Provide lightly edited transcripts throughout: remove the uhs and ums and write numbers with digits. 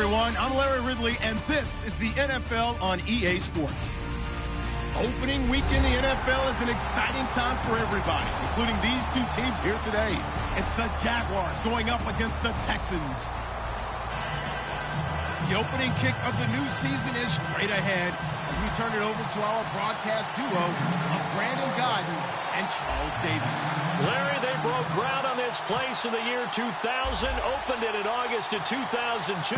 everyone. I'm Larry Ridley, and this is the NFL on EA Sports. Opening week in the NFL is an exciting time for everybody, including these two teams here today. It's the Jaguars going up against the Texans. The opening kick of the new season is straight ahead as we turn it over to our broadcast duo of Brandon Godden and Charles Davis. Larry, they broke ground on this place in the year 2000, opened it in August of 2002,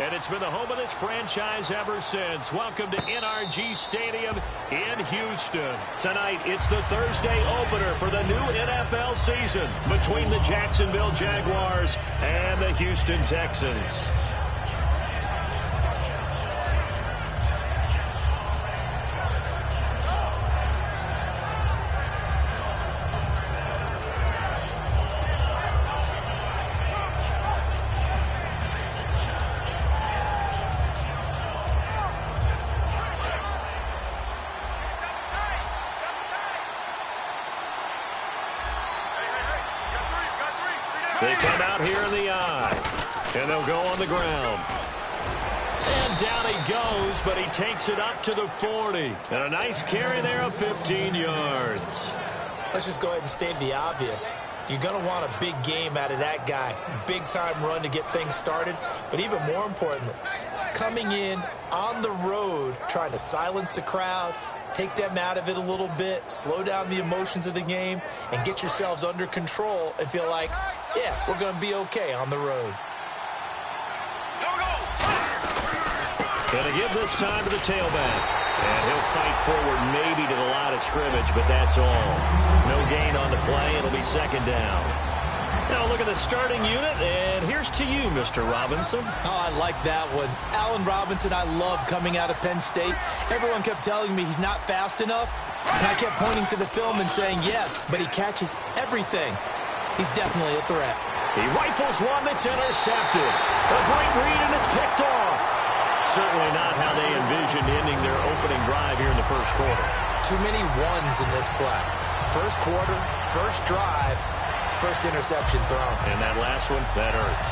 and it's been the home of this franchise ever since. Welcome to NRG Stadium in Houston. Tonight, it's the Thursday opener for the new NFL season between the Jacksonville Jaguars and the Houston Texans. They come out here in the eye, and they'll go on the ground. And down he goes, but he takes it up to the 40. And a nice carry there of 15 yards. Let's just go ahead and state the obvious. You're going to want a big game out of that guy. Big-time run to get things started. But even more importantly, coming in on the road, trying to silence the crowd, take them out of it a little bit, slow down the emotions of the game, and get yourselves under control and feel like, yeah, we're going to be okay on the road. Going to give this time to the tailback. And he'll fight forward maybe to the line of scrimmage, but that's all. No gain on the play. It'll be second down. Now look at the starting unit, and here's to you, Mr. Robinson. Oh, I like that one. Allen Robinson, I love coming out of Penn State. Everyone kept telling me he's not fast enough, and I kept pointing to the film and saying yes, but he catches everything. He's definitely a threat. He rifles one that's intercepted. A great read, and it's picked off. Certainly not how they envisioned ending their opening drive here in the first quarter. Too many ones in this play. First quarter, first drive, first interception thrown. And that last one, that hurts.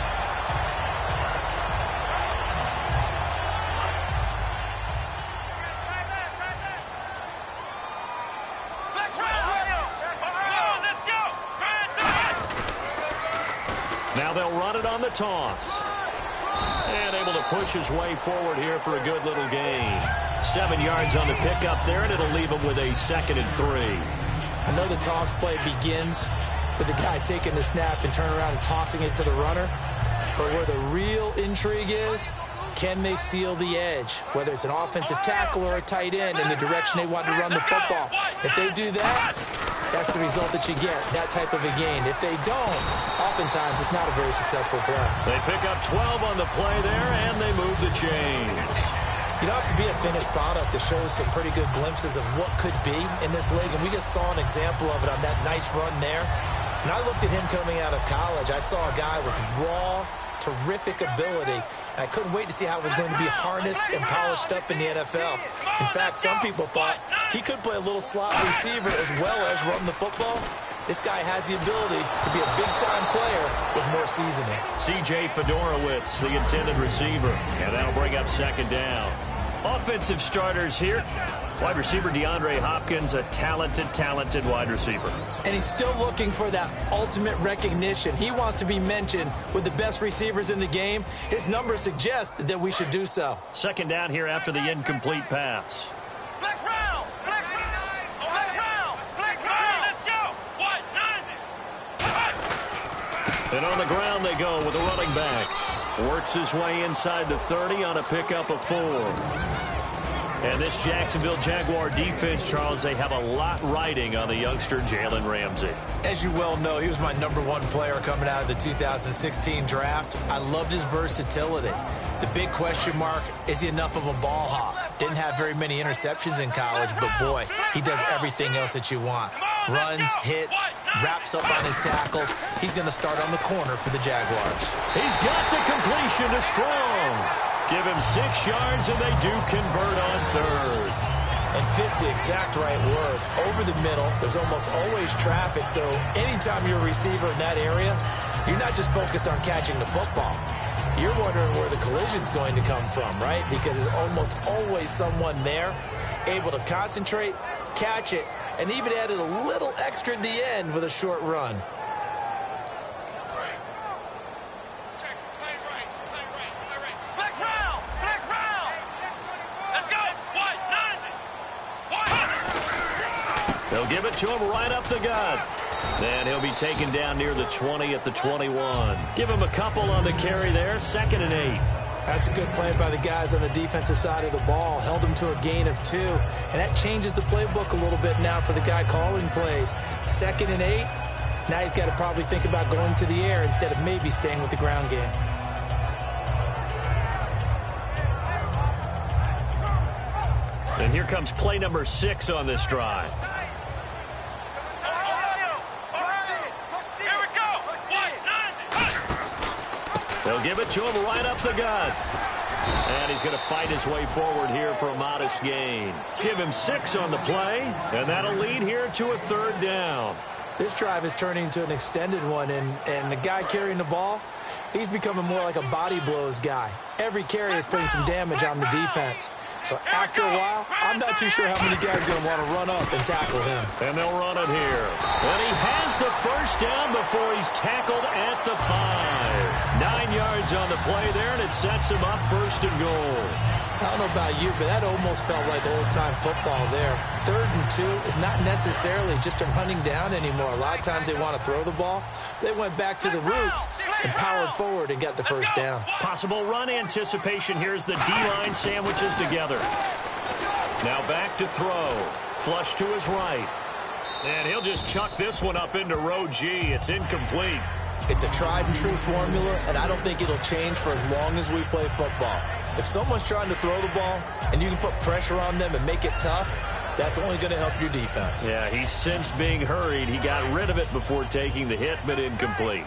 Now they'll run it on the toss. And able to push his way forward here for a good little gain. 7 yards on the pickup there, and it'll leave him with a 2nd and 3. I know the toss play begins with the guy taking the snap and turn around and tossing it to the runner. But where the real intrigue is, can they seal the edge? Whether it's an offensive tackle or a tight end in the direction they want to run the football. If they do that, that's the result that you get, that type of a gain. If they don't, oftentimes it's not a very successful play. They pick up 12 on the play there, and they move the chains. You don't have to be a finished product to show some pretty good glimpses of what could be in this league, and we just saw an example of it on that nice run there. When I looked at him coming out of college, I saw a guy with raw, terrific ability. I couldn't wait to see how it was going to be harnessed and polished up in the NFL. In fact, some people thought he could play a little slot receiver as well as run the football. This guy has the ability to be a big-time player with more seasoning. C.J. Fedorowicz, the intended receiver, and that'll bring up second down. Offensive starters here. Wide receiver DeAndre Hopkins, a talented wide receiver. And he's still looking for that ultimate recognition. He wants to be mentioned with the best receivers in the game. His numbers suggest that we should do so. Second down here after the incomplete pass. And on the ground they go with a running back. Works his way inside the 30 on a pickup of 4. And this Jacksonville Jaguar defense, Charles, they have a lot riding on the youngster Jalen Ramsey. As you well know, he was my #1 player coming out of the 2016 draft. I loved his versatility. The big question mark, is he enough of a ball hawk? Didn't have very many interceptions in college, but boy, he does everything else that you want. Runs, hits, wraps up on his tackles. He's going to start on the corner for the Jaguars. He's got the completion to Strong. Give him 6 yards, and they do convert on 3rd. And fits the exact right word. Over the middle, there's almost always traffic, so anytime you're a receiver in that area, you're not just focused on catching the football. you're wondering where the collision's going to come from, right? Because there's almost always someone there able to concentrate, catch it, and even added a little extra at the end with a short run. They'll give it to him right up the gut. And he'll be taken down near the 20 at the 21. Give him a couple on the carry there, 2nd and 8. That's a good play by the guys on the defensive side of the ball. Held him to a gain of 2. And that changes the playbook a little bit now for the guy calling plays. 2nd and 8. Now he's got to probably think about going to the air instead of maybe staying with the ground game. And here comes play number 6 on this drive. They'll give it to him right up the gut. And he's going to fight his way forward here for a modest gain. Give him 6 on the play, and that'll lead here to a 3rd down. This drive is turning into an extended one, and the guy carrying the ball, he's becoming more like a body blows guy. Every carry is putting some damage on the defense. So after a while, I'm not too sure how many guys are going to want to run up and tackle him. And they'll run it here. And he has the 1st down before he's tackled at the 5. 9 yards on the play there, and it sets him up 1st and goal. I don't know about you, but that almost felt like old-time football there. 3rd and 2 is not necessarily just a running down anymore. A lot of times they want to throw the ball. They went back to the roots and powered forward and got the 1st down. Possible run anticipation here as the D-line sandwiches together. Now back to throw. Flush to his right. And he'll just chuck this one up into row G. It's incomplete. It's a tried-and-true formula, and I don't think it'll change for as long as we play football. If someone's trying to throw the ball and you can put pressure on them and make it tough, that's only going to help your defense. Yeah, he's since being hurried. He got rid of it before taking the hit, but incomplete.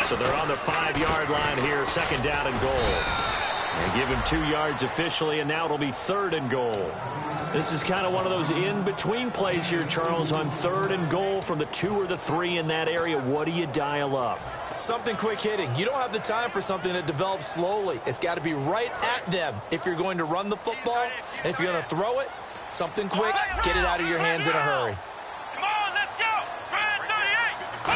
So they're on the 5-yard line here, 2nd down and goal. They give him 2 yards officially, and now it'll be 3rd and goal. This is kind of one of those in-between plays here, Charles, on 3rd and goal from the 2 or the 3 in that area. What do you dial up? Something quick hitting. You don't have the time for something that develops slowly. It's got to be right at them if you're going to run the football. And if you're going to throw it, something quick, get it out of your hands in a hurry.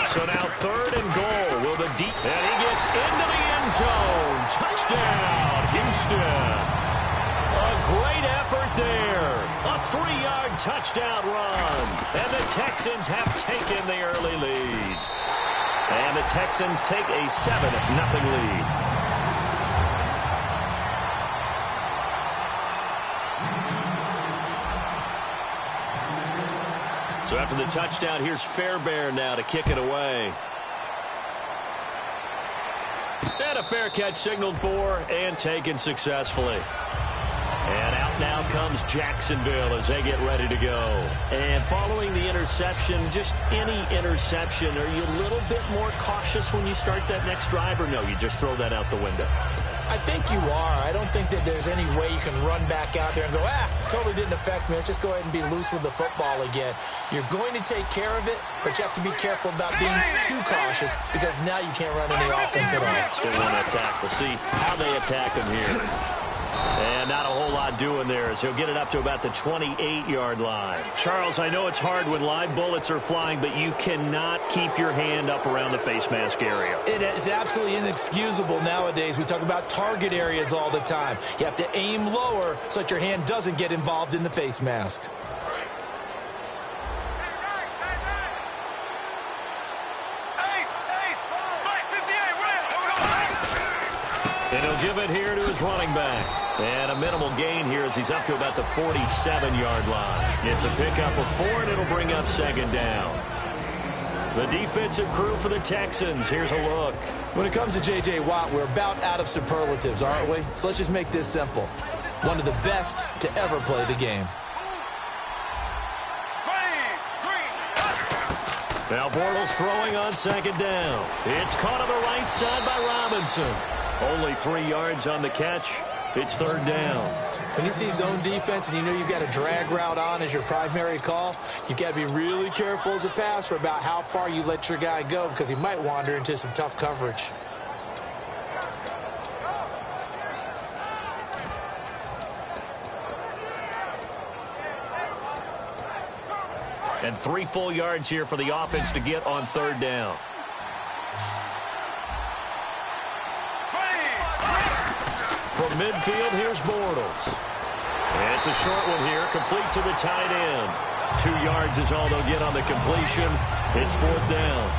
So now 3rd and goal. Will the deep... And he gets into the end zone. Touchdown, Houston. A great effort there. A 3-yard touchdown run. And the Texans have taken the early lead. And the Texans take a 7-0 lead. So after the touchdown, here's Fairbairn now to kick it away. And a fair catch signaled for and taken successfully. And out now comes Jacksonville as they get ready to go. And following the interception, just any interception, are you a little bit more cautious when you start that next drive, or no, you just throw that out the window? I think you are. I don't think that there's any way you can run back out there and go, totally didn't affect me. Let's just go ahead and be loose with the football again. You're going to take care of it, but you have to be careful about being too cautious because now you can't run any offense at all. Still want to attack. We'll see how they attack him here. And not a whole lot doing there as he'll get it up to about the 28-yard line. Charles, I know it's hard when live bullets are flying, but you cannot keep your hand up around the face mask area. It is absolutely inexcusable nowadays. We talk about target areas all the time. You have to aim lower so that your hand doesn't get involved in the face mask. And he'll give it here to his running back. And a minimal gain here as he's up to about the 47-yard line. It's a pickup of 4, and it'll bring up 2nd down. The defensive crew for the Texans. Here's a look. When it comes to J.J. Watt, we're about out of superlatives, aren't we? So let's just make this simple. One of the best to ever play the game. Now Bortles throwing on 2nd down. It's caught on the right side by Robinson. Only 3 yards on the catch. It's third down. When you see zone defense and you know you've got a drag route on as your primary call, you've got to be really careful as a passer about how far you let your guy go because he might wander into some tough coverage. And 3 full yards here for the offense to get on third down. From midfield, here's Bortles. And it's a short one here, complete to the tight end. 2 yards is all they'll get on the completion. It's fourth down.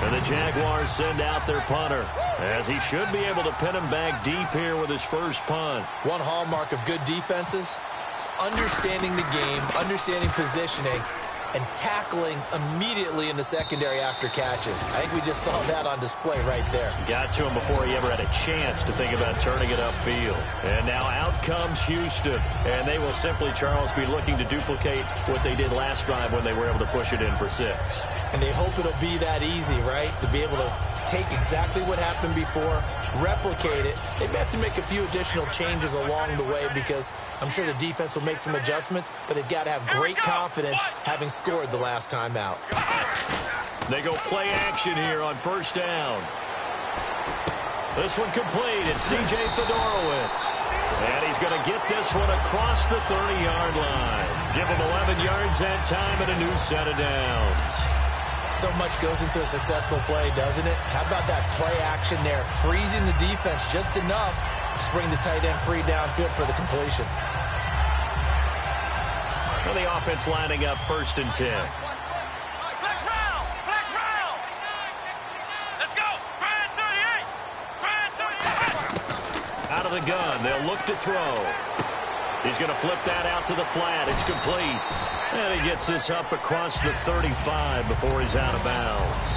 And the Jaguars send out their punter, as he should be able to pin him back deep here with his first punt. One hallmark of good defenses is understanding the game, understanding positioning, and tackling immediately in the secondary after catches. I think we just saw that on display right there. Got to him before he ever had a chance to think about turning it upfield. And now out comes Houston. And they will simply, Charles, be looking to duplicate what they did last drive when they were able to push it in for 6. And they hope it'll be that easy, right? To be able to take exactly what happened before, replicate it. They may have to make a few additional changes along the way because I'm sure the defense will make some adjustments, but they've got to have great confidence having scored the last time out. They go play action here on first down. This one complete. It's C.J. Fedorowicz. And he's going to get this one across the 30-yard line. Give him 11 yards that time and a new set of downs. So much goes into a successful play, doesn't it? How about that play action there? Freezing the defense just enough to bring the tight end free downfield for the completion. Well, the offense lining up first and 10. Flex round! Flex round! Let's go! Grind 38! Grind 38! Out of the gun, they'll look to throw. He's going to flip that out to the flat. It's complete. And he gets this up across the 35 before he's out of bounds.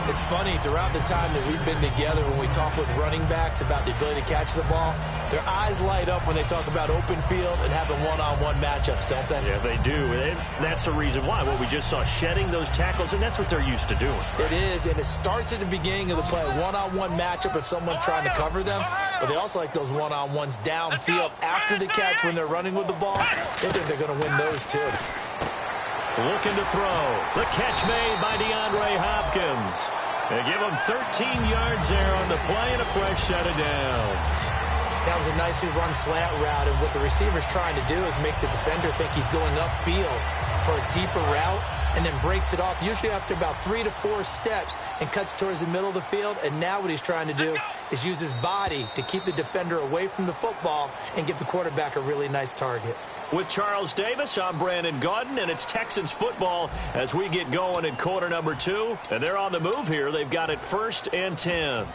It's funny, throughout the time that we've been together, when we talk with running backs about the ability to catch the ball, their eyes light up when they talk about open field and having one-on-one matchups, don't they? Yeah, they do. And that's the reason why. What we just saw, shedding those tackles, and that's what they're used to doing. It is, and it starts at the beginning of the play, a one-on-one matchup if someone's trying to cover them, but they also like those one-on-ones downfield after the catch when they're running with the ball. They think they're going to win those, too. Looking to throw. The catch made by DeAndre Hopkins. They give him 13 yards there on the play and a fresh set of downs. That was a nicely run slant route, and what the receiver's trying to do is make the defender think he's going upfield for a deeper route and then breaks it off, usually after about 3 to 4 steps, and cuts towards the middle of the field. And now what he's trying to do is use his body to keep the defender away from the football and give the quarterback a really nice target. With Charles Davis, I'm Brandon Gaudin, and it's Texans football as we get going in quarter number 2. And they're on the move here. They've got it first and 10.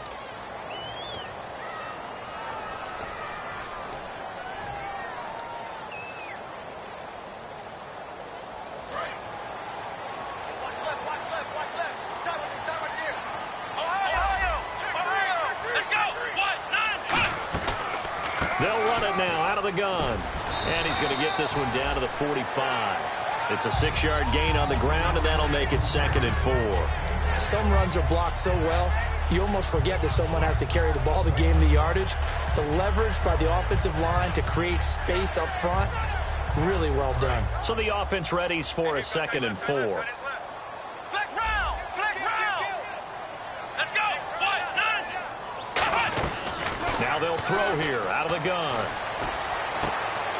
They'll run it now out of the gun. And he's going to get this one down to the 45. It's a 6-yard gain on the ground, and that'll make it 2nd and 4. Some runs are blocked so well, you almost forget that someone has to carry the ball to gain the yardage. The leverage by the offensive line to create space up front, really well done. So the offense readies for a 2nd and 4. Flex round! Flex round! Let's go! 1, 9! Now they'll throw here out of the gun.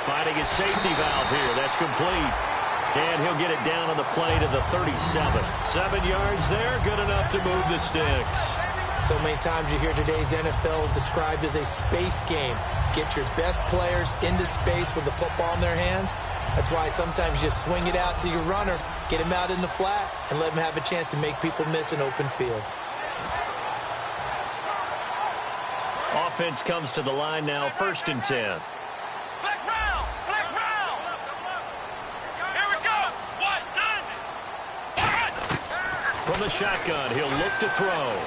Finding his safety valve here. That's complete. And he'll get it down on the play to the 37. 7 yards there. Good enough to move the sticks. So many times you hear today's NFL described as a space game. Get your best players into space with the football in their hands. That's why sometimes you just swing it out to your runner, get him out in the flat, and let him have a chance to make people miss an open field. Offense comes to the line now, 1st and 10. Flex round! Flex round! Here we go! 1, 9! From the shotgun, he'll look to throw.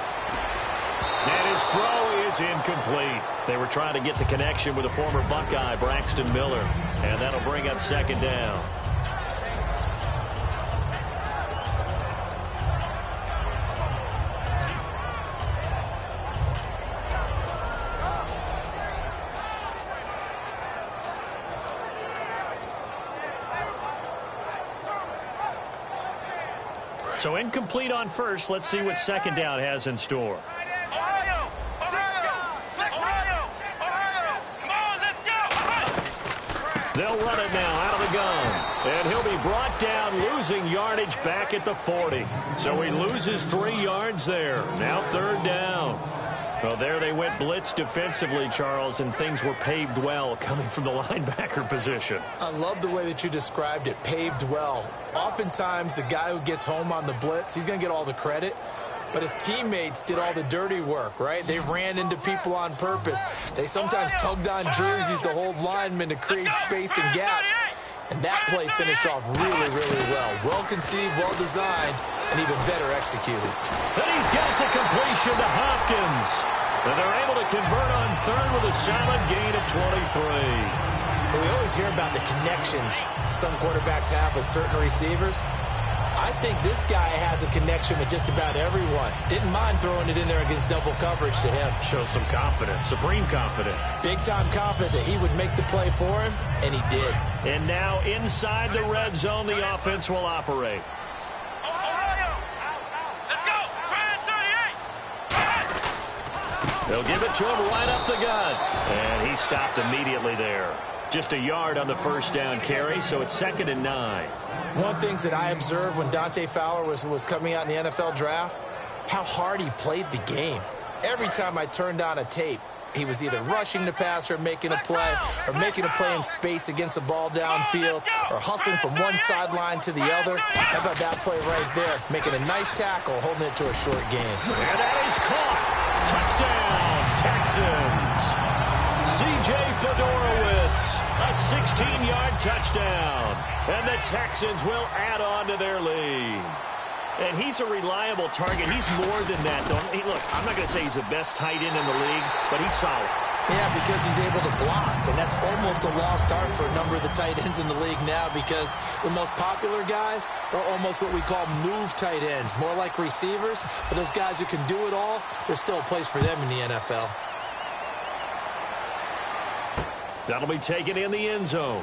And his throw is incomplete. They were trying to get the connection with a former Buckeye, Braxton Miller. And that'll bring up 2nd down. So incomplete on first. Let's see what second down has in store. Ohio! Ohio! Ohio! Ohio! Come on, let's go! They'll run it now out of the gun. And he'll be brought down, losing yardage back at the 40. So he loses 3 yards there. Now third down. Well, there they went blitz defensively, Charles, and things were paved well coming from the linebacker position. I love the way that you described it, paved well. Oftentimes, the guy who gets home on the blitz, he's going to get all the credit. But his teammates did all the dirty work, right? They ran into people on purpose. They sometimes tugged on jerseys to hold linemen to create space and gaps. And that play finished off really, really well. Well-conceived, well-designed, and even better executed. And he's got the completion to Hopkins. And they're able to convert on third with a solid gain of 23. But we always hear about the connections some quarterbacks have with certain receivers. I think this guy has a connection with just about everyone. Didn't mind throwing it in there against double coverage to him. Shows some confidence, supreme confidence. Big-time confidence that he would make the play for him, and he did. And now inside the red zone, the offense will operate. Ohio! Let's go! Brand 38! They'll give it to him right up the gut. And he stopped immediately there. Just a yard on the first down carry, so it's 2nd and 9. One of the things that I observed when Dante Fowler was coming out in the NFL draft, how hard he played the game. Every time I turned on a tape, he was either rushing the passer, making a play, or making a play in space against a ball downfield, or hustling from one sideline to the other. How about that play right there? Making a nice tackle, holding it to a short gain. And that is caught. Touchdown, Texans. C.J. Fedorowicz, a 16-yard touchdown. And the Texans will add on to their lead. And he's a reliable target. He's more than that, though. Look, I'm not going to say he's the best tight end in the league, but he's solid. Yeah, because he's able to block, and that's almost a lost art for a number of the tight ends in the league now, because the most popular guys are almost what we call move tight ends, more like receivers. But those guys who can do it all, there's still a place for them in the NFL. That'll be taken in the end zone.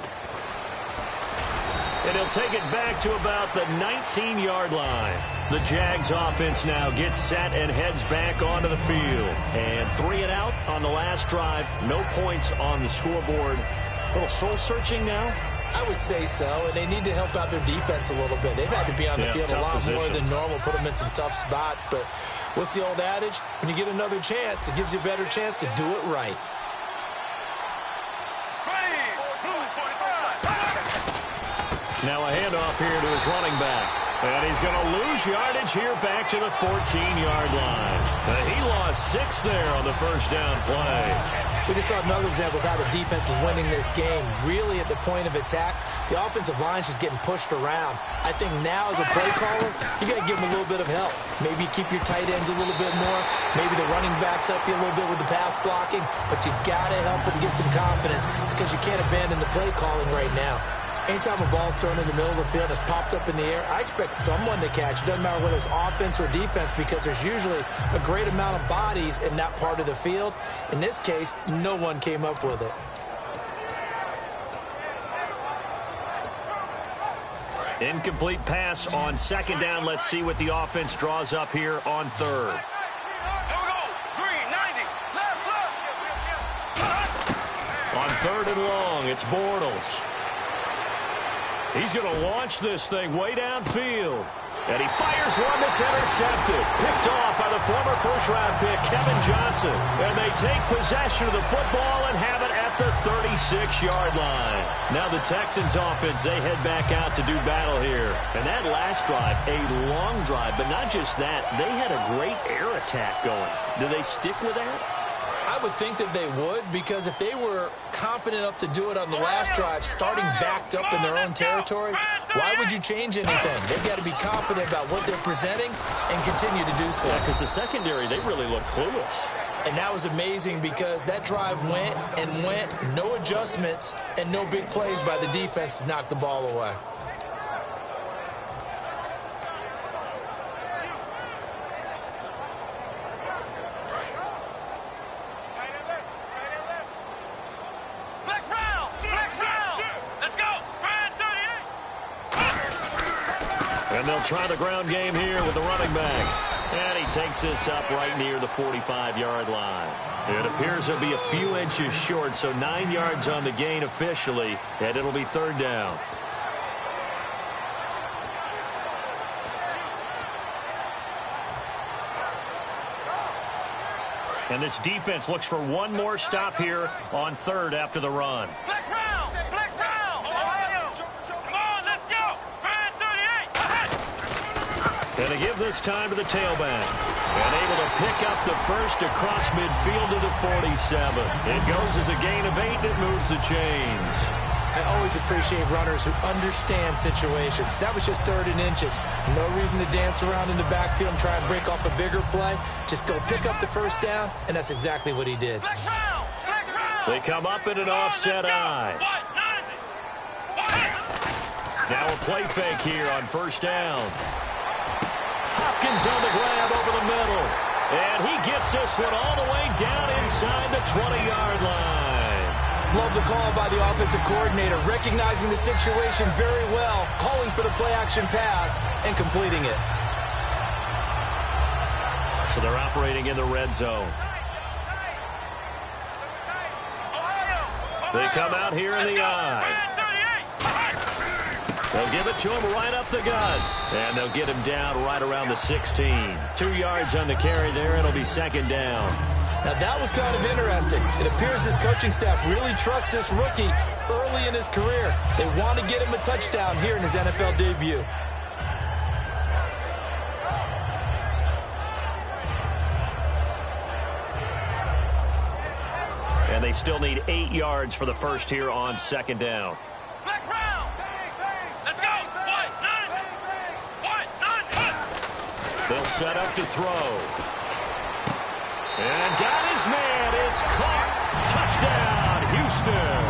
And he'll take it back to about the 19-yard line. The Jags offense now gets set and heads back onto the field. And 3 and out on the last drive. No points on the scoreboard. A little soul-searching now? I would say so, and they need to help out their defense a little bit. They've had to be on the field a lot more than normal, put them in some tough spots. But what's the old adage? When you get another chance, it gives you a better chance to do it right. Now a handoff here to his running back. And he's going to lose yardage here back to the 14-yard line. He lost 6 there on the first down play. We just saw another example of how the defense is winning this game. Really at the point of attack, the offensive line is just getting pushed around. I think now as a play caller, you got to give them a little bit of help. Maybe keep your tight ends a little bit more. Maybe the running backs help you a little bit with the pass blocking. But you've got to help them get some confidence, because you can't abandon the play calling right now. Anytime a ball's thrown in the middle of the field and it's popped up in the air, I expect someone to catch. It doesn't matter whether it's offense or defense, because there's usually a great amount of bodies in that part of the field. In this case, no one came up with it. Incomplete pass on second down. Let's see what the offense draws up here on third. On third and long, it's Bortles. He's going to launch this thing way downfield. And he fires one that's intercepted. Picked off by the former first-round pick, Kevin Johnson. And they take possession of the football and have it at the 36-yard line. Now the Texans offense, they head back out to do battle here. And that last drive, a long drive, but not just that. They had a great air attack going. Do they stick with that? I would think that they would, because if they were competent enough to do it on the last drive, starting backed up in their own territory, why would you change anything? They've got to be confident about what they're presenting and continue to do so. Yeah, because the secondary, they really look clueless. And that was amazing, because that drive went and went, no adjustments, and no big plays by the defense to knock the ball away. And they'll try the ground game here with the running back. And he takes this up right near the 45-yard line. It appears he'll be a few inches short, so 9 yards on the gain officially, and it'll be third down. And this defense looks for one more stop here on third after the run. Flex round! Flex round! Ohio! Come on, let's go! Man 38! And they give this time to the tailback. And able to pick up the first across midfield to the 47. It goes as a gain of 8, and it moves the chains. I always appreciate runners who understand situations. That was just 3rd and inches. No reason to dance around in the backfield and try and break off a bigger play. Just go pick up the first down, and that's exactly what he did. Flex round! Flex round! They come up in an offset eye. Now a play fake here on first down. Hopkins on the grab over the middle. And he gets this one all the way down inside the 20-yard line. Love the call by the offensive coordinator, recognizing the situation very well, calling for the play-action pass, and completing it. So they're operating in the red zone. They come out here in the eye. They'll give it to him right up the gut. And they'll get him down right around the 16. 2 yards on the carry there, and it'll be second down. Now, that was kind of interesting. It appears this coaching staff really trusts this rookie early in his career. They want to get him a touchdown here in his NFL debut. And they still need 8 yards for the first here on second down. Flex round! Let's go! One, none. They'll set up to throw. And got his man. It's caught. Touchdown, Houston.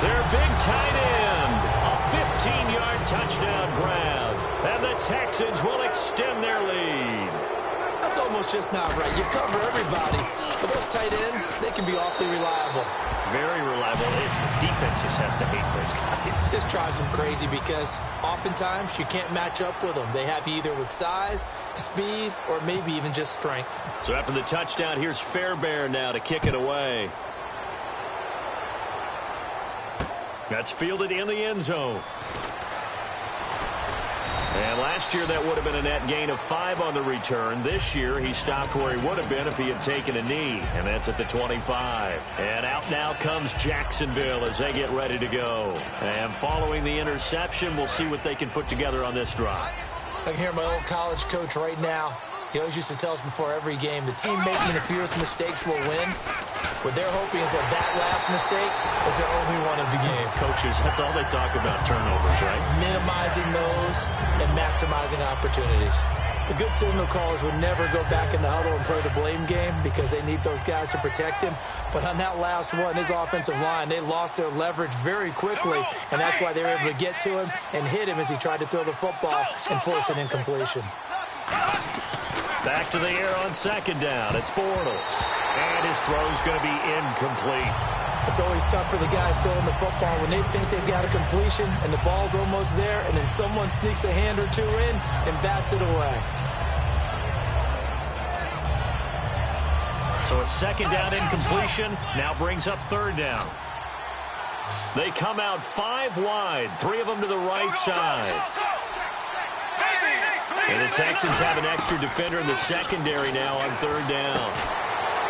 Their big tight end. A 15-yard touchdown grab. And the Texans will extend their lead. That's almost just not right. You cover everybody. But those tight ends, they can be awfully reliable. Very reliable. Defense just has to hate those guys. It just drives them crazy because oftentimes you can't match up with them. They have you either with size, speed, or maybe even just strength. So after the touchdown, here's Fairbairn now to kick it away. That's fielded in the end zone. And last year, that would have been a net gain of 5 on the return. This year, he stopped where he would have been if he had taken a knee, and that's at the 25. And out now comes Jacksonville as they get ready to go. And following the interception, we'll see what they can put together on this drive. I can hear my old college coach right now. He always used to tell us before every game, the team making the fewest mistakes will win. What they're hoping is that last mistake is their only one of the game. Coaches, that's all they talk about, turnovers, right? Minimizing those and maximizing opportunities. The good signal callers would never go back in the huddle and play the blame game because they need those guys to protect him. But on that last one, his offensive line, they lost their leverage very quickly, and that's why they were able to get to him and hit him as he tried to throw the football and force an incompletion. Back to the air on second down. It's Bortles. And his throw's going to be incomplete. It's always tough for the guys throwing the football when they think they've got a completion and the ball's almost there, and then someone sneaks a hand or two in and bats it away. So a second down incompletion now brings up third down. They come out 5 wide, 3 of them to the right side. And the Texans have an extra defender in the secondary now on third down.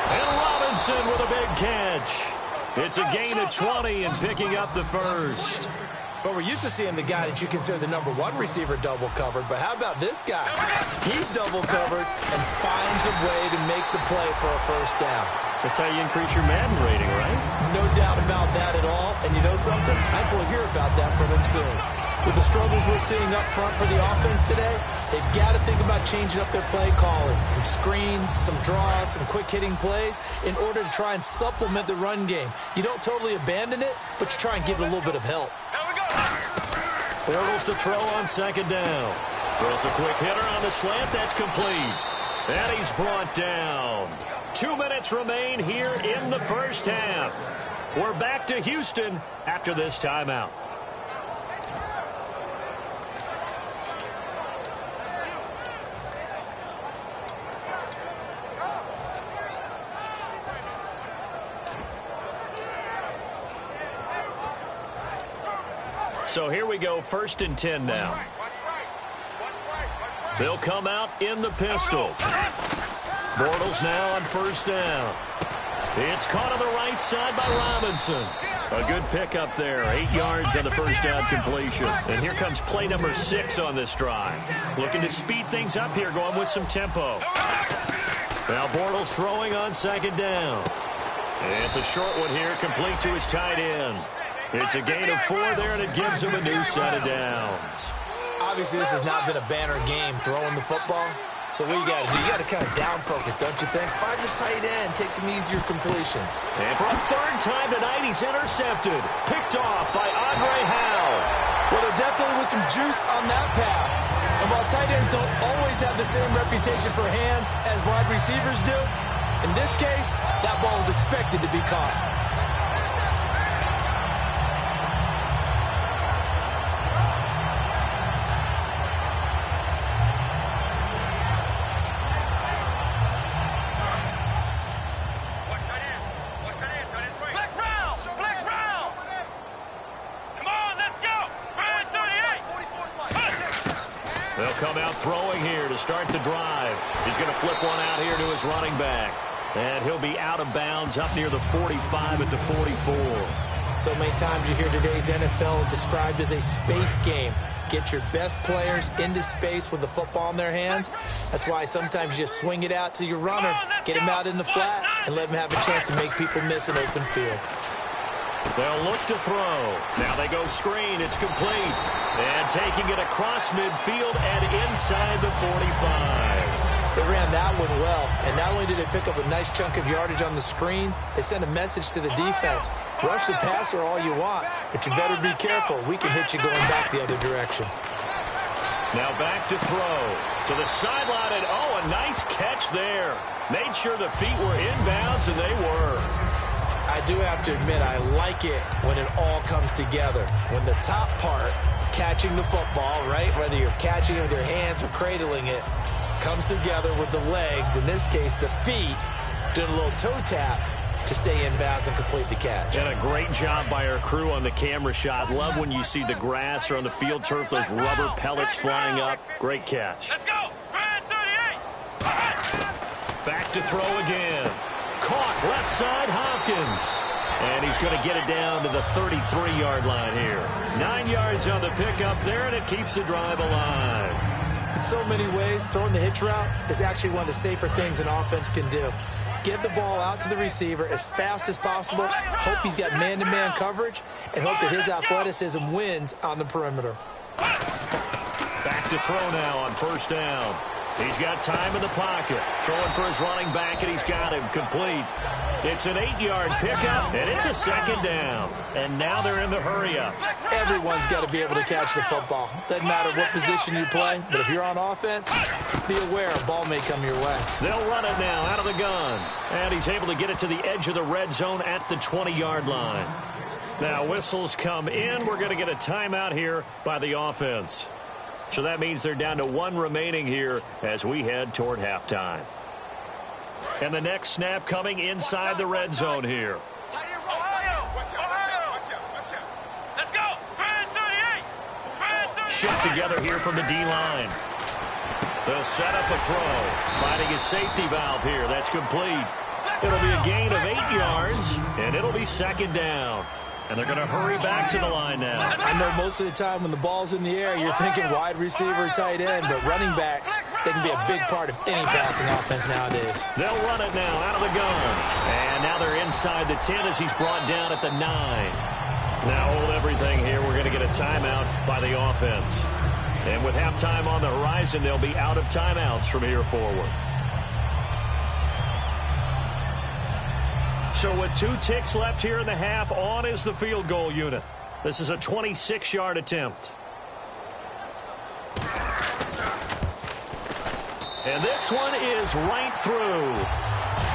And Robinson with a big catch. It's a gain of 20 and picking up the first. But we're used to seeing the guy that you consider the number 1 receiver double covered. But how about this guy? He's double covered and finds a way to make the play for a first down. That's how you increase your Madden rating, right? No doubt about that at all. And you know something? I think we'll hear about that from him soon. With the struggles we're seeing up front for the offense today, they've got to think about changing up their play calling. Some screens, some draws, some quick-hitting plays in order to try and supplement the run game. You don't totally abandon it, but you try and give it a little bit of help. Bortles to throw on second down. Throws a quick hitter on the slant. That's complete. And he's brought down. 2 minutes remain here in the first half. We're back to Houston after this timeout. So here we go, 1st and 10 now. They'll come out in the pistol. Bortles now on 1st down. It's caught on the right side by Robinson. A good pickup there, 8 yards on the 1st down completion. And here comes play number 6 on this drive. Looking to speed things up here, going with some tempo. Now Bortles throwing on 2nd down. And it's a short one here, complete to his tight end. It's a gain of 4 there, and it gives him a new set of downs. Obviously, this has not been a banner game throwing the football. So what you got to do, you got to kind of down focus, don't you think? Find the tight end, take some easier completions. And for a 3rd time tonight, he's intercepted. Picked off by Andre Howe. Well, there definitely was some juice on that pass. And while tight ends don't always have the same reputation for hands as wide receivers do, in this case, that ball was expected to be caught. They'll come out throwing here to start the drive. He's going to flip one out here to his running back. And he'll be out of bounds up near the 45 at the 44. So many times you hear today's NFL described as a space game. Get your best players into space with the football in their hands. That's why sometimes you just swing it out to your runner, get him out in the flat, and let him have a chance to make people miss an open field. They'll look to throw. Now they go screen. It's complete. And taking it across midfield and inside the 45. They ran that one well, and not only did they pick up a nice chunk of yardage on the screen, they sent a message to the defense. Rush the passer all you want, but you better be careful. We can hit you going back the other direction. Now back to throw. To the sideline, and oh, a nice catch there. Made sure the feet were inbounds, and they were. I do have to admit, I like it when it all comes together. When the top part, catching the football, right, whether you're catching it with your hands or cradling it, comes together with the legs, in this case the feet, doing a little toe tap to stay in bounds and complete the catch. And a great job by our crew on the camera shot. Love when you see the grass or on the field turf, those rubber pellets flying up. Great catch. Let's go. 38. Back to throw again. Caught left side, Hopkins. And he's going to get it down to the 33-yard line here. 9 yards on the pickup there, and it keeps the drive alive. In so many ways, throwing the hitch route is actually one of the safer things an offense can do. Get the ball out to the receiver as fast as possible, hope he's got man-to-man coverage, and hope that his athleticism wins on the perimeter. Back to throw now on 1st down. He's got time in the pocket. Throwing for his running back, and he's got him complete. It's an 8-yard pickup, and it's a 2nd down. And now they're in the hurry-up. Everyone's got to be able to catch the football. Doesn't matter what position you play, but if you're on offense, be aware a ball may come your way. They'll run it now out of the gun. And he's able to get it to the edge of the red zone at the 20-yard line. Now whistles come in. We're going to get a timeout here by the offense. So that means they're down to 1 remaining here as we head toward halftime. And the next snap coming inside the red zone here. Let's go. 38. Shift together here from the D-line. They'll set up a throw. Finding his safety valve here. That's complete. It'll be a gain of 8 yards, and it'll be 2nd down. And they're going to hurry back to the line now. I know most of the time when the ball's in the air, you're thinking wide receiver, tight end, but running backs, they can be a big part of any passing offense nowadays. They'll run it now out of the gun. And now they're inside the 10 as he's brought down at the 9. Now hold everything here. We're going to get a timeout by the offense. And with halftime on the horizon, they'll be out of timeouts from here forward. So with 2 ticks left here in the half, on is the field goal unit. This is a 26-yard attempt. And this one is right through.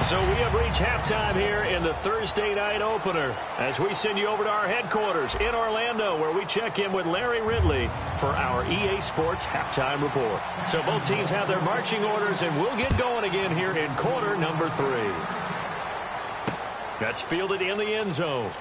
So we have reached halftime here in the Thursday night opener as we send you over to our headquarters in Orlando, where we check in with Larry Ridley for our EA Sports halftime report. So both teams have their marching orders, and we'll get going again here in quarter number 3. That's fielded in the end zone.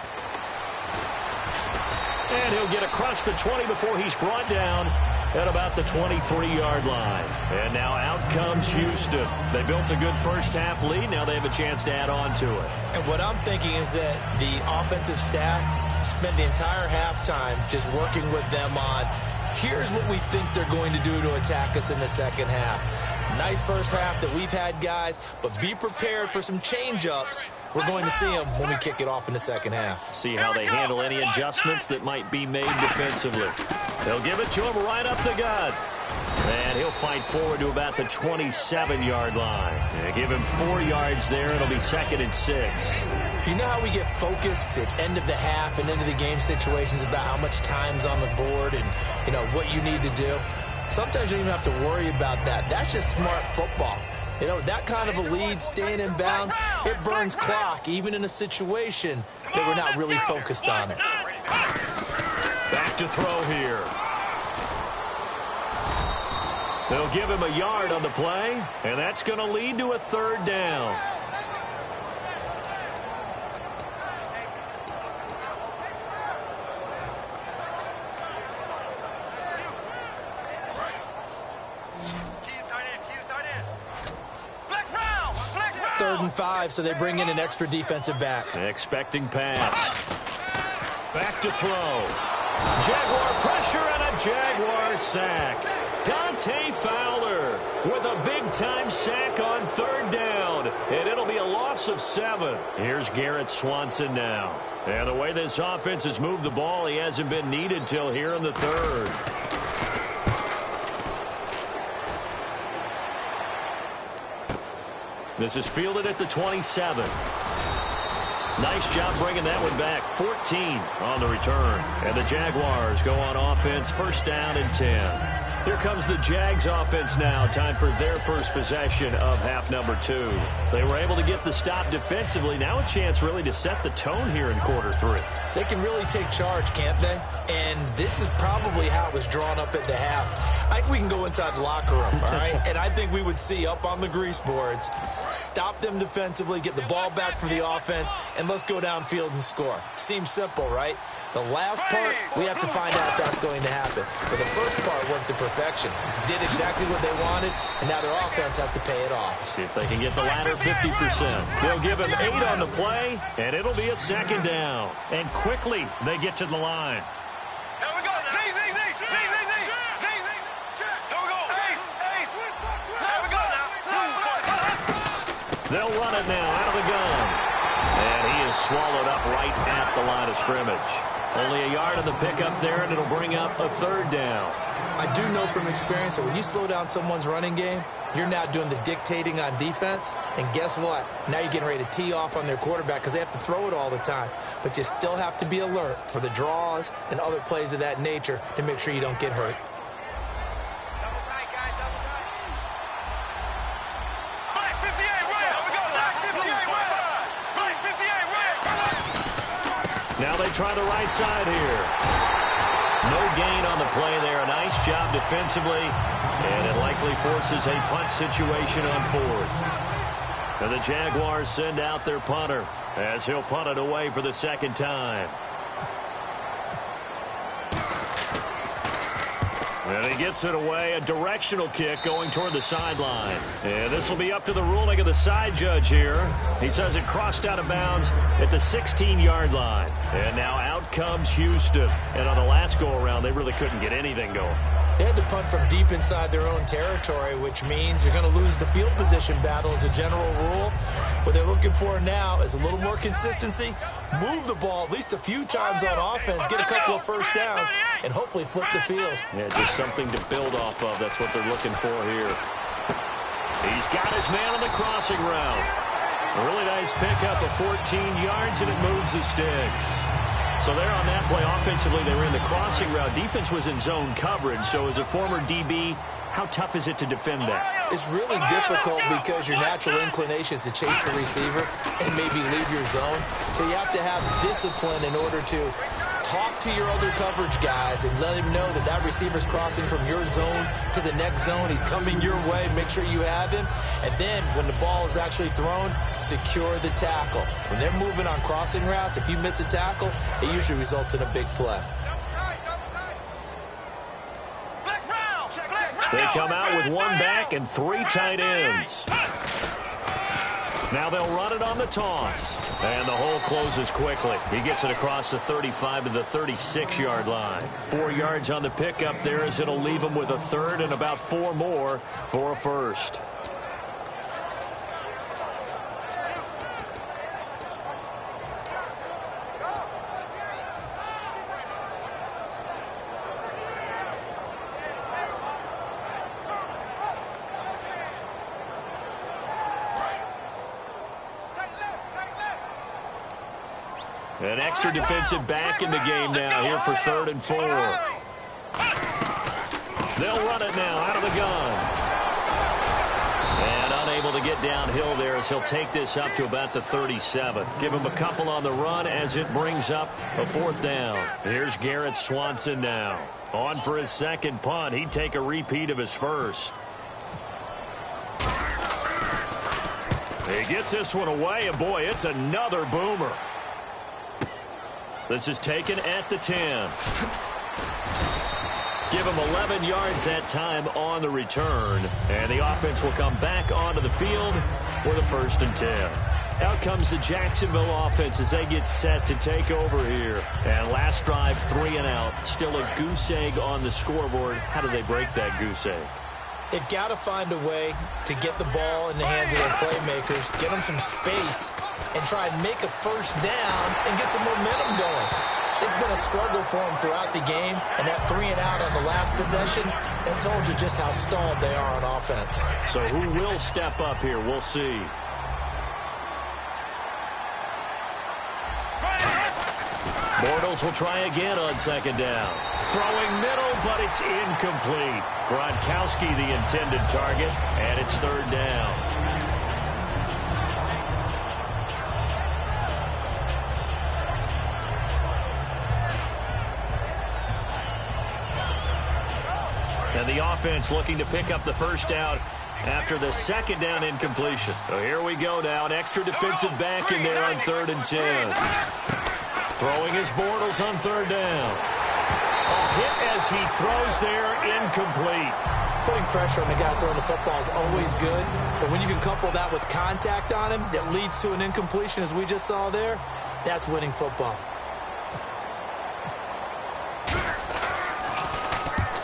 And he'll get across the 20 before he's brought down at about the 23-yard line. And now out comes Houston. They built a good first-half lead. Now they have a chance to add on to it. And what I'm thinking is that the offensive staff spent the entire halftime just working with them on, here's what we think they're going to do to attack us in the second half. Nice first half that we've had, guys, but be prepared for some change-ups. We're going to see them when we kick it off in the second half. See how they handle any adjustments that might be made defensively. They'll give it to him right up the gut. And he'll fight forward to about the 27-yard line. They give him 4 yards there. It'll be 2nd and 6. You know how we get focused at end of the half and end of the game situations about how much time's on the board and, you know, what you need to do? Sometimes you don't even have to worry about that. That's just smart football. You know, that kind of a lead, staying in bounds, it burns clock, even in a situation that we're not really focused on it. Back to throw here. They'll give him a yard on the play, and that's going to lead to a 3rd down. Third and 5, so they bring in an extra defensive back. Expecting pass. Back to throw. Jaguar pressure and a Jaguar sack. Dante Fowler with a big-time sack on 3rd down, and it'll be a loss of 7. Here's Garrett Swanson now. And the way this offense has moved the ball, he hasn't been needed till here in the 3rd. This is fielded at the 27. Nice job bringing that one back. 14 on the return. And the Jaguars go on offense, 1st down and 10. Here comes the Jags offense now. Time for their first possession of half number 2. They were able to get the stop defensively. Now a chance really to set the tone here in quarter 3. They can really take charge, can't they? And this is probably how it was drawn up at the half. I think we can go inside the locker room, all right? And I think we would see up on the grease boards, stop them defensively, get the ball back for the offense, and let's go downfield and score. Seems simple, right? The last part, we have to find out if that's going to happen. But the first part worked to perfection. Did exactly what they wanted, and now their offense has to pay it off. See if they can get the latter 50%. They'll give him 8 on the play, and it'll be a 2nd down. And quickly, they get to the line. Here we go. Z. Here we go. Ace. Here we go now. They'll run it now out of the gun. And he is swallowed up right at the line of scrimmage. Only a yard on the pickup there, and it'll bring up a 3rd down. I do know from experience that when you slow down someone's running game, you're now doing the dictating on defense. And guess what? Now you're getting ready to tee off on their quarterback because they have to throw it all the time. But you still have to be alert for the draws and other plays of that nature to make sure you don't get hurt. Double tight, guys. Double tight. Black 58, red. Here we go. Black 58, red. Black 58, red. Now they try the right side here. No gain on the play there. A nice job defensively. And it likely forces a punt situation on 4th. And the Jaguars send out their punter as he'll punt it away for the 2nd time. And he gets it away, a directional kick going toward the sideline. And this will be up to the ruling of the side judge here. He says it crossed out of bounds at the 16-yard line. And now out comes Houston. And on the last go-around, they really couldn't get anything going. They had to punt from deep inside their own territory, which means you're going to lose the field position battle as a general rule. What they're looking for now is a little more consistency, move the ball at least a few times on offense, get a couple of first downs, and hopefully flip the field. Yeah, just something to build off of. That's what they're looking for here. He's got his man on the crossing route. A really nice pickup of 14 yards, and it moves the sticks. So there on that play, offensively, they were in the crossing route. Defense was in zone coverage, so as a former DB, how tough is it to defend that? It's really difficult because your natural inclination is to chase the receiver and maybe leave your zone. So you have to have discipline in order to talk to your other coverage guys and let him know that that receiver's crossing from your zone to the next zone. He's coming your way. Make sure you have him. And then when the ball is actually thrown, secure the tackle. When they're moving on crossing routes, if you miss a tackle, it usually results in a big play. come out with one back and 3 tight ends. Now they'll run it on the toss. And the hole closes quickly. He gets it across the 35 to the 36-yard line. 4 yards on the pickup there as it'll leave him with a third and about 4 more for a first. An extra defensive back in the game now here for 3rd and 4. They'll run it now out of the gun. And unable to get downhill there as he'll take this up to about the 37. Give him a couple on the run as it brings up a 4th down. Here's Garrett Swanson now. On for his second punt. He'd take a repeat of his first. He gets this one away, and boy, it's another boomer. This is taken at the 10. Give him 11 yards that time on the return. And the offense will come back onto the field for the 1st and 10. Out comes the Jacksonville offense as they get set to take over here. And last drive, 3 and out. Still a goose egg on the scoreboard. How do they break that goose egg? They've got to find a way to get the ball in the hands of their playmakers, get them some space, and try and make a first down and get some momentum going. It's been a struggle for them throughout the game, and that 3 and out on the last possession, that told you just how stalled they are on offense. So who will step up here? We'll see. Bortles will try again on 2nd down. Throwing middle, but it's incomplete. Gronkowski the intended target, and it's 3rd down. And the offense looking to pick up the first down after the 2nd down incompletion. So here we go now. An extra defensive back in there on 3rd and 10. Throwing his Bortles on 3rd down. A hit as he throws there, incomplete. Putting pressure on the guy throwing the football is always good, but when you can couple that with contact on him that leads to an incompletion as we just saw there, that's winning football.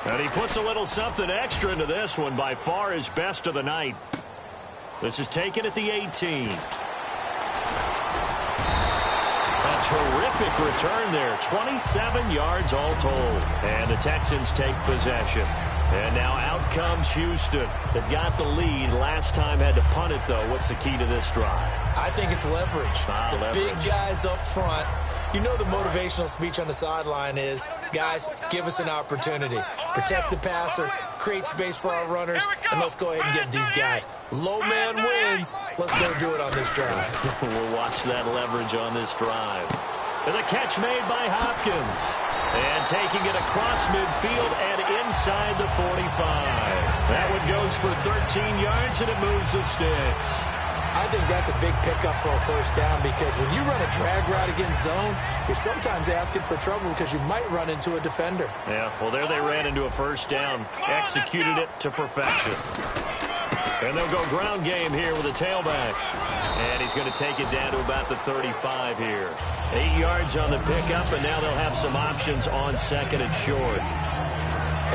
And he puts a little something extra into this one, by far his best of the night. This is taken at the 18. Terrific return there. 27 yards all told. And the Texans take possession. And now out comes Houston. They've got the lead. Last time had to punt it, though. What's the key to this drive? I think it's leverage. The big guys up front. You know the motivational speech on the sideline is, guys, give us an opportunity. Protect the passer, create space for our runners, and let's go ahead and get these guys. Low man wins. Let's go do it on this drive. We'll watch that leverage on this drive. And the catch made by Hopkins. And taking it across midfield and inside the 45. That one goes for 13 yards, and it moves the sticks. I think that's a big pickup for a first down because when you run a drag route against zone, you're sometimes asking for trouble because you might run into a defender. Yeah, well, there they ran into a first down, executed it to perfection. And they'll go ground game here with a tailback. And he's going to take it down to about the 35 here. 8 yards on the pickup, and now they'll have some options on 2nd and short.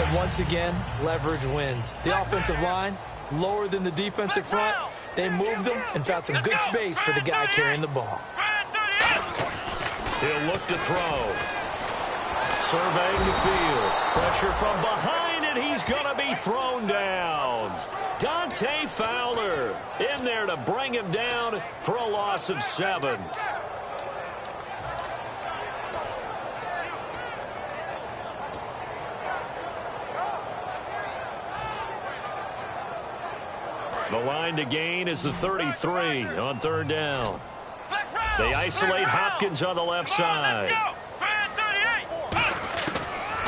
And once again, leverage wins. The offensive line, lower than the defensive front. They moved them and found some good space for the guy carrying the ball. He'll look to throw. Surveying the field. Pressure from behind, and he's going to be thrown down. Dante Fowler in there to bring him down for a loss of 7. The line to gain is the 33 on 3rd down. They isolate Hopkins on the left side.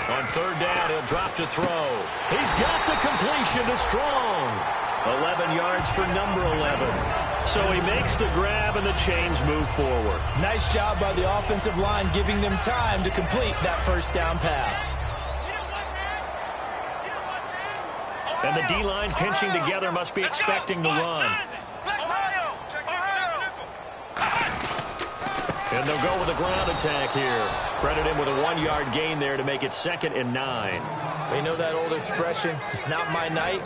On 3rd down, he'll drop to throw. He's got the completion to Strong. 11 yards for number 11. So he makes the grab and the chains move forward. Nice job by the offensive line giving them time to complete that first down pass. And the D-line pinching together must be expecting the run. And they'll go with a ground attack here. Credit him with a 1-yard gain there to make it 2nd and 9. You know that old expression, it's not my night?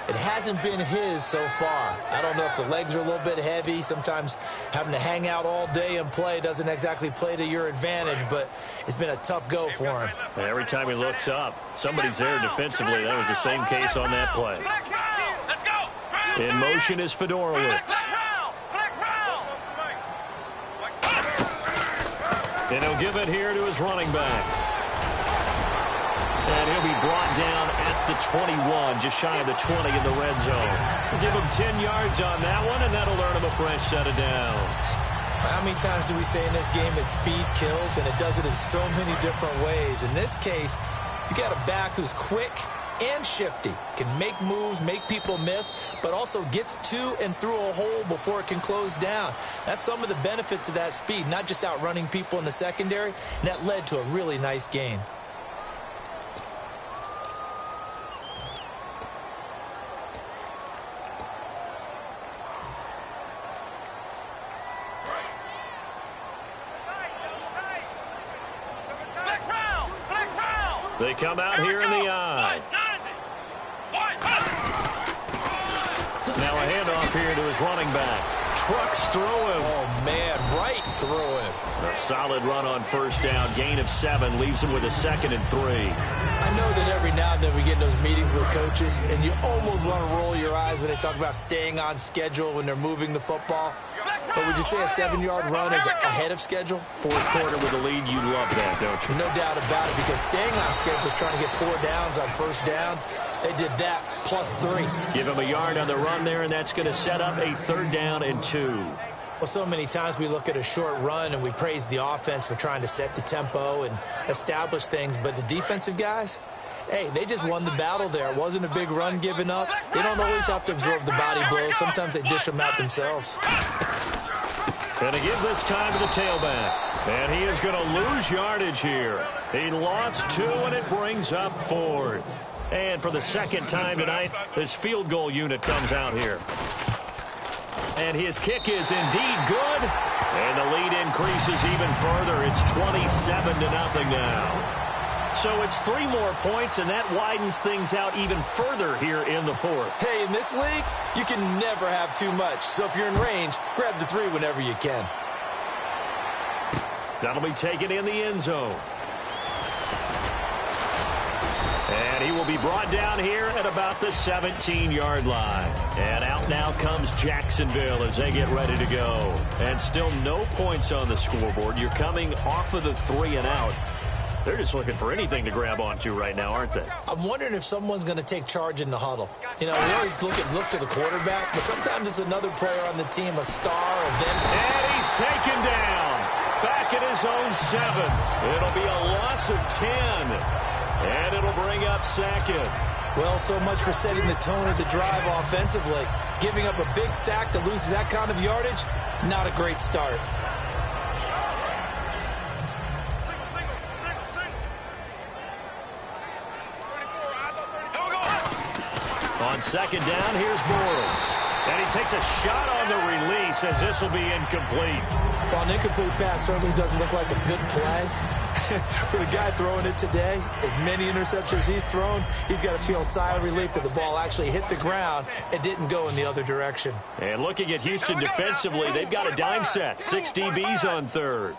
It hasn't been his so far. I don't know if the legs are a little bit heavy. Sometimes having to hang out all day and play doesn't exactly play to your advantage, but it's been a tough go for him. And every time he looks up, somebody's there defensively. That was the same case on that play. In motion is Fedorowicz. And he'll give it here to his running back. And he'll be brought down at the 21, just shy of the 20 in the red zone. We'll give him 10 yards on that one, and that'll earn him a fresh set of downs. How many times do we say in this game that speed kills, and it does it in so many different ways? In this case, you got a back who's quick and shifty, can make moves, make people miss, but also gets to and through a hole before it can close down. That's some of the benefits of that speed, not just outrunning people in the secondary, and that led to a really nice gain. They come out here in the eye. Now a handoff here to his running back. Trucks through him. Oh, man, right through him. A solid run on first down. Gain of 7 leaves him with a 2nd and 3. I know that every now and then we get in those meetings with coaches, and you almost want to roll your eyes when they talk about staying on schedule when they're moving the football. But would you say a 7-yard run is ahead of schedule? Fourth quarter with a lead, you love that, don't you? No doubt about it, because staying on schedule is trying to get 4 downs on first down. They did that plus 3. Give him a yard on the run there, and that's going to set up a 3rd down and 2. Well, so many times we look at a short run and we praise the offense for trying to set the tempo and establish things, but the defensive guys, hey, they just won the battle there. It wasn't a big run given up. They don't always have to absorb the body blows. Sometimes they dish them out themselves. And to give this time to the tailback. And he is going to lose yardage here. He lost 2, and it brings up 4th. And for the 2nd time tonight, this field goal unit comes out here. And his kick is indeed good. And the lead increases even further. It's 27-0 now. So it's 3 more points, and that widens things out even further here in the 4th. Hey, in this league, you can never have too much. So if you're in range, grab the 3 whenever you can. That'll be taken in the end zone. And he will be brought down here at about the 17-yard line. And out now comes Jacksonville as they get ready to go. And still no points on the scoreboard. You're coming off of the 3 and out. They're just looking for anything to grab onto right now, aren't they? I'm wondering if someone's going to take charge in the huddle. You know, we always look to the quarterback, but sometimes it's another player on the team, a star, a veteran. And he's taken down. Back at his own 7. It'll be a loss of 10. And it'll bring up 2nd. Well, so much for setting the tone of the drive offensively. Giving up a big sack that loses that kind of yardage, not a great start. On 2nd down, here's Bortles. And he takes a shot on the release as this will be incomplete. Well, an incomplete pass certainly doesn't look like a good play. For the guy throwing it today, as many interceptions he's thrown, he's got to feel a sigh of relief that the ball actually hit the ground and didn't go in the other direction. And looking at Houston defensively, they've got a dime set. 6 DBs on 3rd.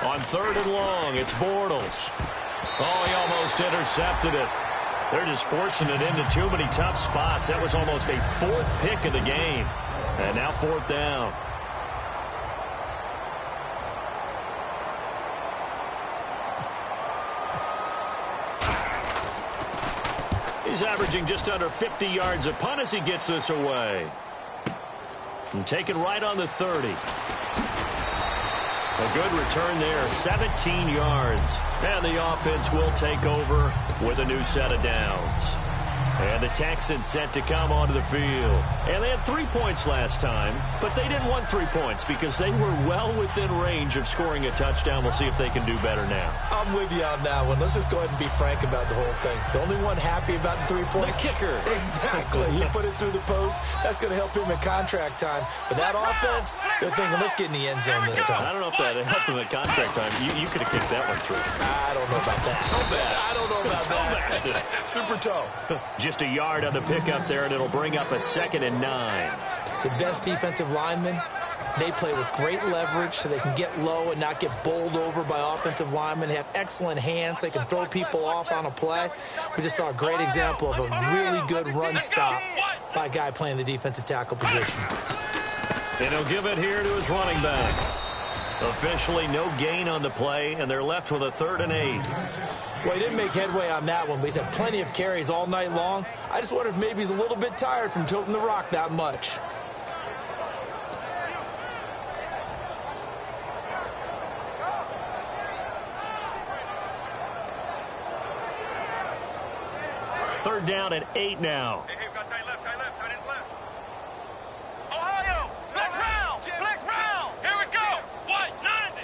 On 3rd and long, it's Bortles. Oh, he almost intercepted it. They're just forcing it into too many tough spots. That was almost a 4th pick of the game. And now 4th down. He's averaging just under 50 yards a punt as he gets this away. And taken right on the 30. A good return there, 17 yards. And the offense will take over with a new set of downs. And the Texans set to come onto the field. And they had 3 points last time, but they didn't want 3 points because they were well within range of scoring a touchdown. We'll see if they can do better now. I'm with you on that one. Let's just go ahead and be frank about the whole thing. The only one happy about the 3-point. The kicker. Exactly. He put it through the post. That's going to help him in contract time. But that offense, they're thinking, let's get in the end zone this time. I don't know if that helped him at contract time. You could have kicked that one through. I don't know about that. I don't know about that. Super toe. Just a yard on the pickup there, and it'll bring up a 2nd and 9. The best defensive linemen, they play with great leverage so they can get low and not get bowled over by offensive linemen. They have excellent hands. They can throw people off on a play. We just saw a great example of a really good run stop by a guy playing the defensive tackle position. And he'll give it here to his running back. Officially no gain on the play, and they're left with a 3rd and 8. Well, he didn't make headway on that one, but he's had plenty of carries all night long. I just wonder if maybe he's a little bit tired from toting the rock that much. Third down and 8 now. Hey, we got tight left, tight left, tight ends left. Ohio, flex round, flex round. Here we go. What? 90.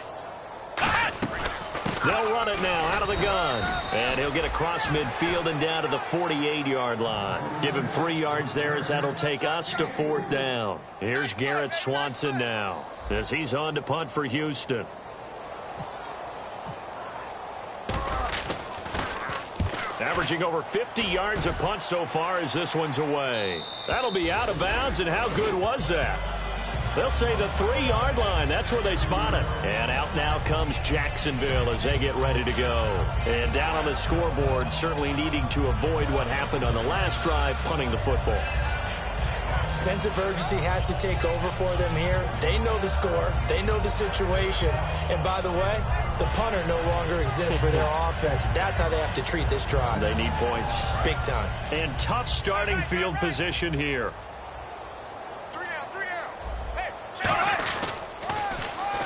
They'll run it now out of the gun. And he'll get across midfield and down to the 48-yard line. Give him 3 yards there as that'll take us to 4th down. Here's Garrett Swanson now as he's on to punt for Houston. Averaging over 50 yards a punt so far as this one's away. That'll be out of bounds, and how good was that? They'll say the 3-yard line. That's where they spot it. And out now comes Jacksonville as they get ready to go. And down on the scoreboard, certainly needing to avoid what happened on the last drive, punting the football. Sense of urgency has to take over for them here. They know the score. They know the situation. And by the way, the punter no longer exists for their offense. That's how they have to treat this drive. They need points. Big time. And tough starting field position here. 3 down. Hey,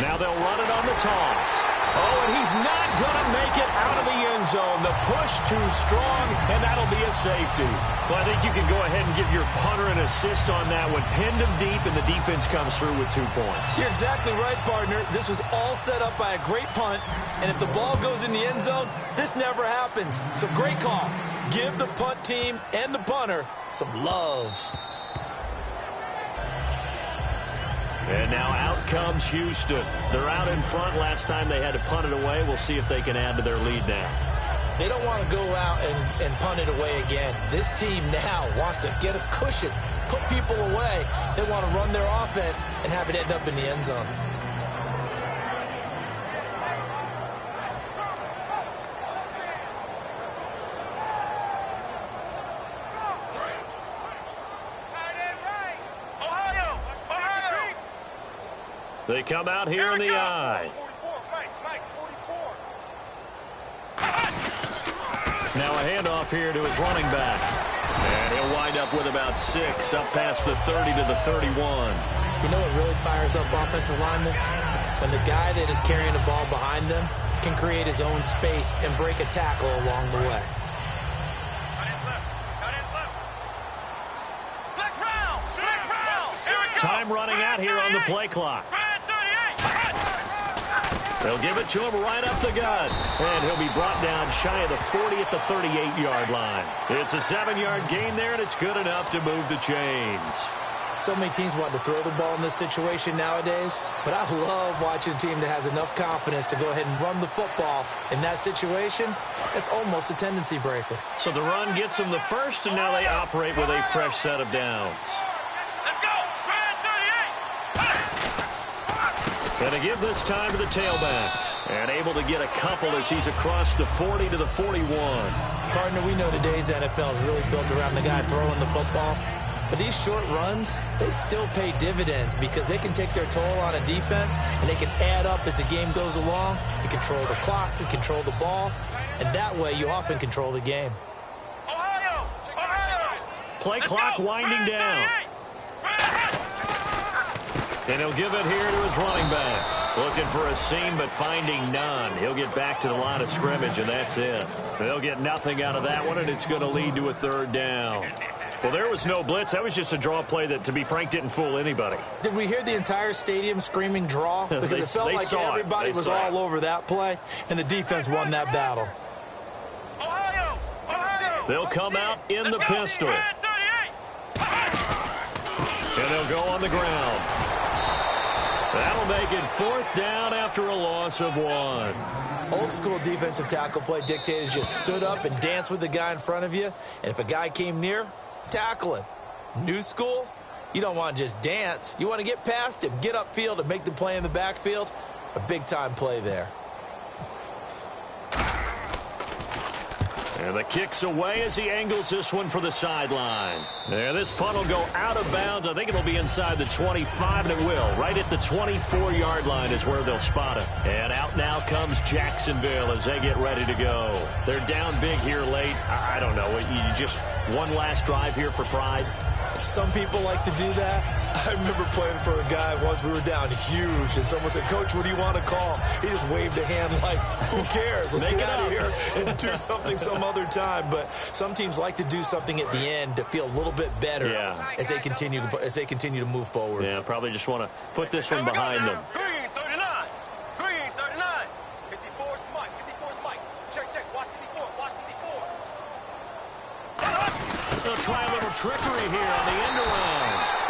Now they'll run it on the toss. Oh, and he's not going to make it out of the end zone. The push too strong, and that'll be a safety. Well, I think you can go ahead and give your punter an assist on that one. Pinned him deep, and the defense comes through with 2 points. You're exactly right, partner. This was all set up by a great punt, and if the ball goes in the end zone, this never happens. So great call. Give the punt team and the punter some love. And now out comes Houston. They're out in front. Last time they had to punt it away. We'll see if they can add to their lead now. They don't want to go out and punt it away again. This team now wants to get a cushion, put people away. They want to run their offense and have it end up in the end zone. They come out here in the eye. 44, Mike, 44. Now a handoff here to his running back. And he'll wind up with about 6, up past the 30 to the 31. You know what really fires up offensive linemen? When the guy that is carrying the ball behind them can create his own space and break a tackle along the way. Flex round. Here we go. Time running out here on the play clock. They'll give it to him right up the gut. And he'll be brought down shy of the 40 at the 38-yard line. It's a 7-yard gain there, and it's good enough to move the chains. So many teams want to throw the ball in this situation nowadays, but I love watching a team that has enough confidence to go ahead and run the football. In that situation, it's almost a tendency breaker. So the run gets them the first, and now they operate with a fresh set of downs. Let's go. And to give this time to the tailback. And able to get a couple as he's across the 40 to the 41. Partner, we know today's NFL is really built around the guy throwing the football. But these short runs, they still pay dividends because they can take their toll on a defense and they can add up as the game goes along. You control the clock, you control the ball, and that way you often control the game. Ohio. Play clock winding down. And he'll give it here to his running back. Looking for a seam, but finding none. He'll get back to the line of scrimmage, and that's it. They'll get nothing out of that one, and it's going to lead to a third down. Well, there was no blitz. That was just a draw play that, to be frank, didn't fool anybody. Did we hear the entire stadium screaming draw? Because it felt like everybody was all over that play, and the defense won that battle. Ohio! They'll come out in the pistol. And they'll go on the ground. That'll make it fourth down after a loss of 1. Old school defensive tackle play dictated just stood up and danced with the guy in front of you. And if a guy came near, tackle him. New school, you don't want to just dance. You want to get past him, get upfield, and make the play in the backfield. A big-time play there. And the kick's away as he angles this one for the sideline. There, this punt will go out of bounds. I think it'll be inside the 25, and it will. Right at the 24-yard line is where they'll spot it. And out now comes Jacksonville as they get ready to go. They're down big here late. I don't know. You just one last drive here for pride? Some people like to do that. I remember playing for a guy once. We were down huge, and someone said, "Coach, what do you want to call?" He just waved a hand like, who cares? Let's get out of here and do something some other time. But some teams like to do something at the end to feel a little bit better as they continue to move forward. Yeah, probably just want to put this one behind them. Green 39. Green 39. 54 is Mike. 54 is Mike. Check. Watch 54. Watch 54. They'll try a little trickery here on the end around.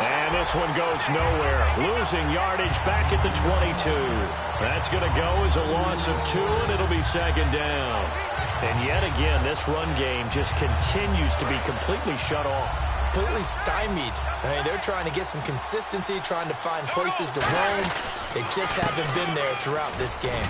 And this one goes nowhere. Losing yardage back at the 22. That's going to go as a loss of 2, and it'll be second down. And yet again, this run game just continues to be completely shut off. Completely stymied. I mean, they're trying to get some consistency, trying to find places to roam. They just haven't been there throughout this game.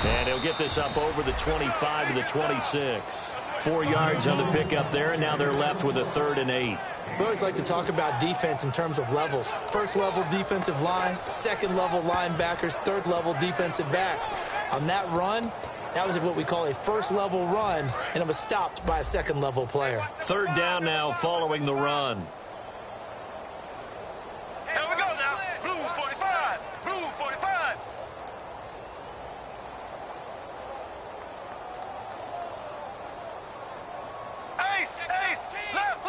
And he'll get this up over the 25 to the 26. 4 yards on the pickup there, and now they're left with a 3rd and 8. We always like to talk about defense in terms of levels. First level defensive line, second level linebackers, third level defensive backs. On that run, that was what we call a first level run, and it was stopped by a second level player. 3rd down now following the run. Here we go now. Blue 45. Blue 45. Ace. Left.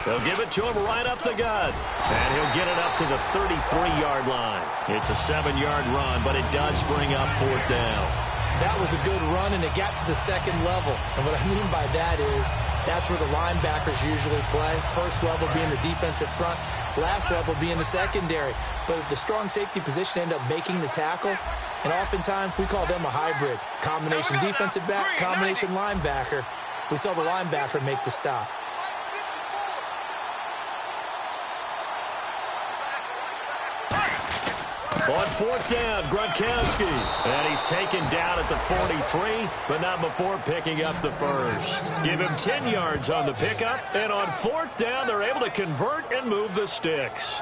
They'll give it to him right up the gut. And he'll get it up to the 33-yard line. It's a 7-yard run, but it does bring up 4th down. That was a good run, and it got to the second level. And what I mean by that is that's where the linebackers usually play. First level being the defensive front, last level being the secondary. But the strong safety position ended up making the tackle, and oftentimes we call them a hybrid. Combination defensive back, combination linebacker. We saw the linebacker make the stop. On 4th down, Gronkowski. And he's taken down at the 43, but not before picking up the first. Give him 10 yards on the pickup, and on 4th down, they're able to convert and move the sticks.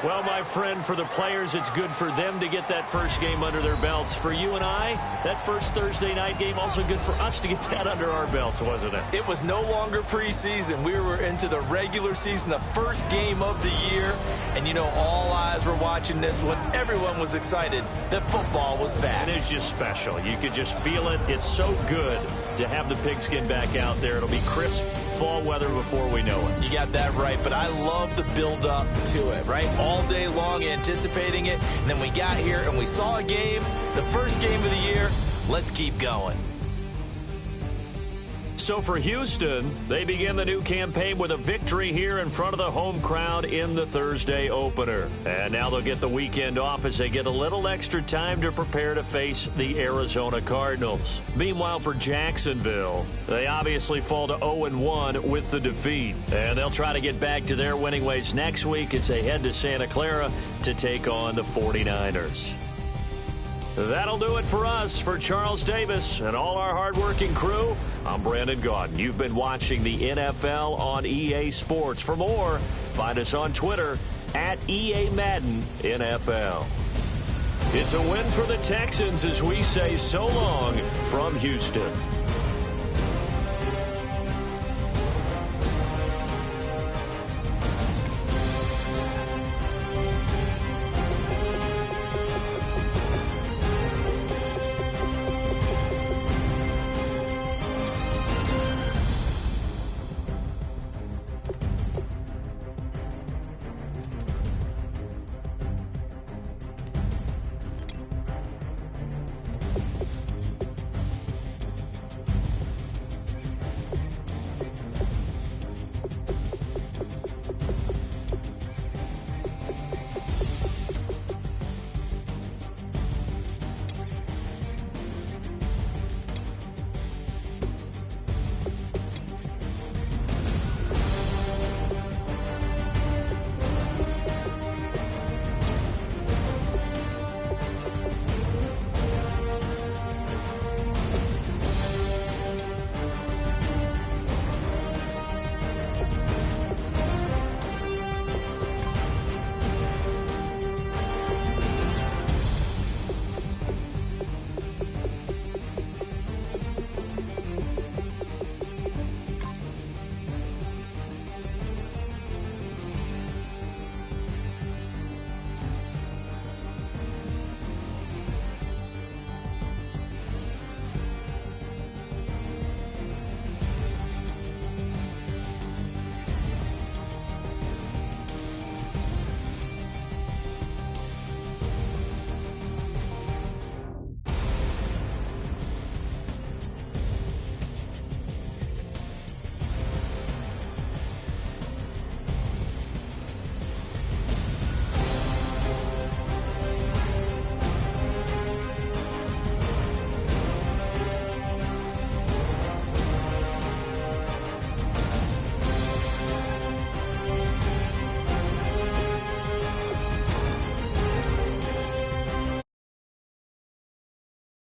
Well, my friend, for the players, it's good for them to get that first game under their belts. For you and I, that first Thursday night game, also good for us to get that under our belts, wasn't it? It was no longer preseason. We were into the regular season, the first game of the year. And, you know, all eyes were watching this one. Everyone was excited that football was back. And it's just special. You could just feel it. It's so good to have the pigskin back out there. It'll be crisp fall weather before we know it. You got that right, but I love the build-up to it, right? All day long anticipating it, and then we got here and we saw a game, the first game of the year. Let's keep going. So for Houston, they begin the new campaign with a victory here in front of the home crowd in the Thursday opener. And now they'll get the weekend off as they get a little extra time to prepare to face the Arizona Cardinals. Meanwhile, for Jacksonville, they obviously fall to 0-1 with the defeat. And they'll try to get back to their winning ways next week as they head to Santa Clara to take on the 49ers. That'll do it for us. For Charles Davis and all our hardworking crew, I'm Brandon Gaudin. You've been watching the NFL on EA Sports. For more, find us on Twitter at EA Madden NFL. It's a win for the Texans as we say so long from Houston.